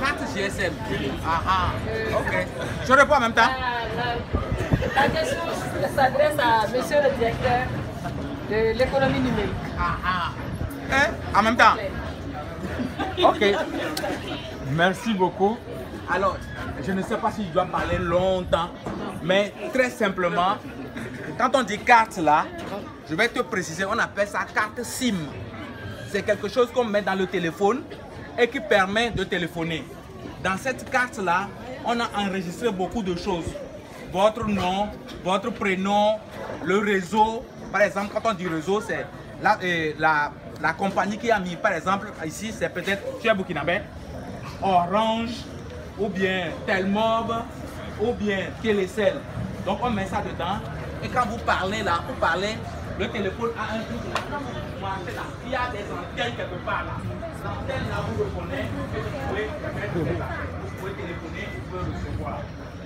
Carte GSM. Ah ah, ok. Je réponds en même temps. La question s'adresse à monsieur le directeur de l'économie numérique. Ah ah. Hein? En même temps. Ok. Merci beaucoup. Alors, je ne sais pas si je dois parler longtemps, mais très simplement, quand on dit carte là, je vais te préciser, on appelle ça carte SIM. C'est quelque chose qu'on met dans le téléphone et qui permet de téléphoner. Dans cette carte là, on a enregistré beaucoup de choses. Votre nom, votre prénom, le réseau. Par exemple, quand on dit réseau, c'est la compagnie qui a mis, par exemple, ici, c'est peut-être, tu es burkinabé, Orange, ou bien Telmob, ou bien Télécel. Donc on met ça dedans. Et quand vous parlez là, vous parlez, le téléphone a un truc là. Quand vous marchez là, il y a des antennes quelque part là. L'antenne là, vous le connaissez, vous pouvez mettre là. Vous pouvez téléphoner, vous pouvez recevoir.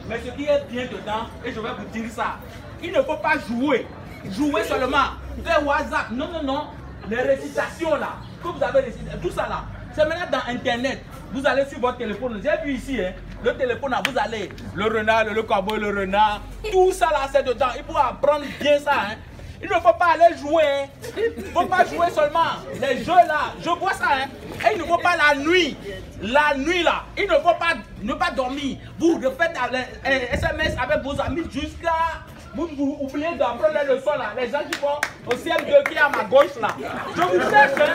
Mais ce qui est bien dedans, et je vais vous dire ça, il ne faut pas jouer. Jouer seulement. Faire WhatsApp. Non, non, non. Les récitations là, que vous avez récité, tout ça là, c'est maintenant dans Internet. Vous allez sur votre téléphone. J'ai vu ici, hein, le téléphone là, vous allez, le renard, le cowboy, le renard, tout ça là, c'est dedans. Il faut apprendre bien ça. Hein. Il ne faut pas aller jouer. Hein. Il ne faut pas jouer seulement. Les jeux là, je vois ça. Hein. Et il ne faut pas la nuit. La nuit là, il ne faut pas ne pas dormir. Vous faites un SMS avec vos amis jusqu'à... Vous oubliez d'apprendre les leçons là. Les gens qui vont au CM2 qui est à ma gauche là. Je vous cherche. Hein.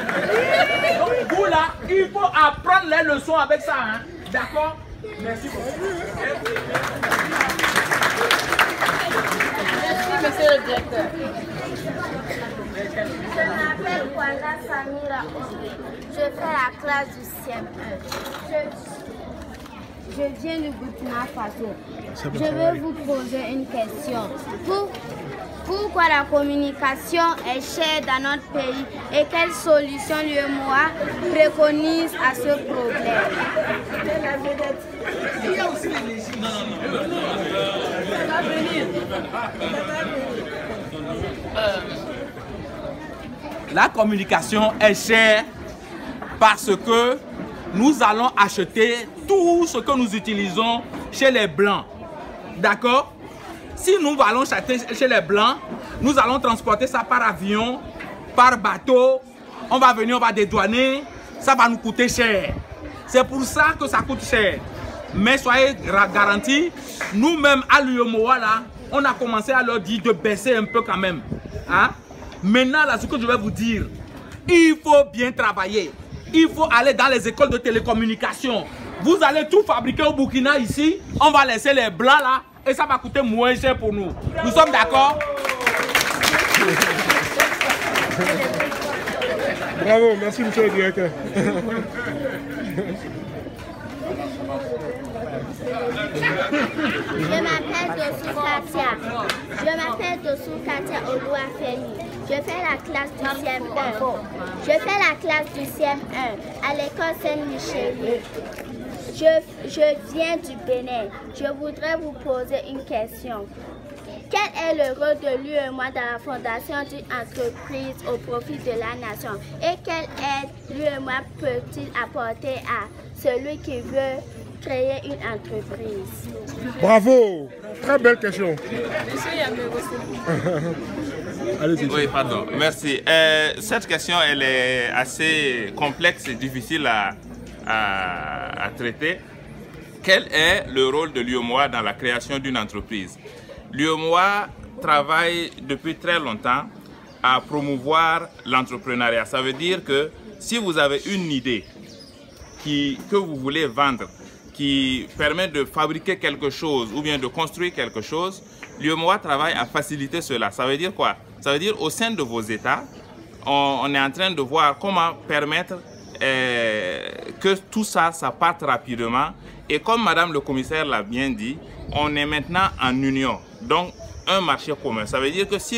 Donc vous là, il faut apprendre les leçons avec ça. Hein. D'accord? Merci beaucoup. Merci, monsieur le directeur. Je m'appelle Kwanda Samira Obe. Je fais la classe du CM1. Je viens du Burkina Faso. Je vais vous poser une question. Pourquoi la communication est chère dans notre pays et quelle solution l'UEMOA préconise à ce problème? Il y a aussi les légimes. La communication est chère parce que nous allons acheter tout ce que nous utilisons chez les Blancs. D'accord? Si nous allons acheter chez les Blancs, nous allons transporter ça par avion, par bateau. On va venir, on va dédouaner. Ça va nous coûter cher. C'est pour ça que ça coûte cher. Mais soyez garantis, nous-mêmes à l'UEMOA, là, on a commencé à leur dire de baisser un peu quand même. Hein? Maintenant, là, ce que je vais vous dire, il faut bien travailler. Il faut aller dans les écoles de télécommunication. Vous allez tout fabriquer au Burkina ici. On va laisser les blancs là. Et ça va coûter moins cher pour nous. Nous sommes d'accord? Bravo, merci monsieur le directeur. Je m'appelle Dossou Katia. Je m'appelle Dossou Katia Oluwafemi. Je fais la classe du CM1. Je fais la classe du CM1 à l'école Saint-Michel. Je viens du Bénin. Je voudrais vous poser une question. Quel est le rôle de l'UEMOA dans la fondation d'une entreprise au profit de la nation? Et quelle aide l'UEMOA peut-il apporter à celui qui veut créer une entreprise? Bravo! Très belle question. Oui, pardon. Merci. Cette question, elle est assez complexe et difficile à traiter. Quel est le rôle de l'UEMOA dans la création d'une entreprise? L'UEMOA travaille depuis très longtemps à promouvoir l'entrepreneuriat. Ça veut dire que si vous avez une idée que vous voulez vendre, qui permet de fabriquer quelque chose ou bien de construire quelque chose, l'UEMOA travaille à faciliter cela. Ça veut dire quoi? Ça veut dire au sein de vos États, on est en train de voir comment permettre que tout ça parte rapidement. Et comme Madame le commissaire l'a bien dit, on est maintenant en union. Donc, un marché commun. Ça veut dire que si